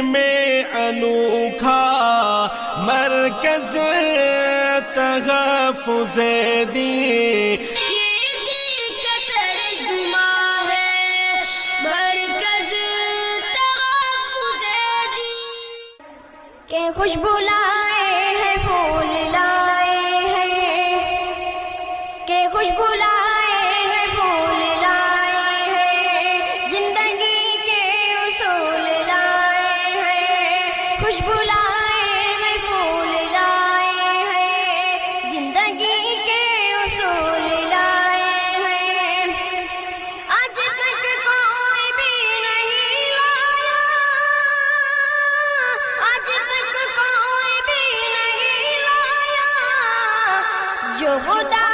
میں انوکھا مرکز تحفظ دین، کہ خوشبو لائے ہیں پھول لائے ہیں، کہ خوشبو لائے ہیں پھول لائے ہیں، زندگی کے اصول لائے ہیں، خوشبو لائے ہیں پھول لائے ہیں، زندگی کے اصول لائے ہیں، آج تک کوئی بھی نہیں لایا، آج تک کوئی بھی نہیں لایا جو خدا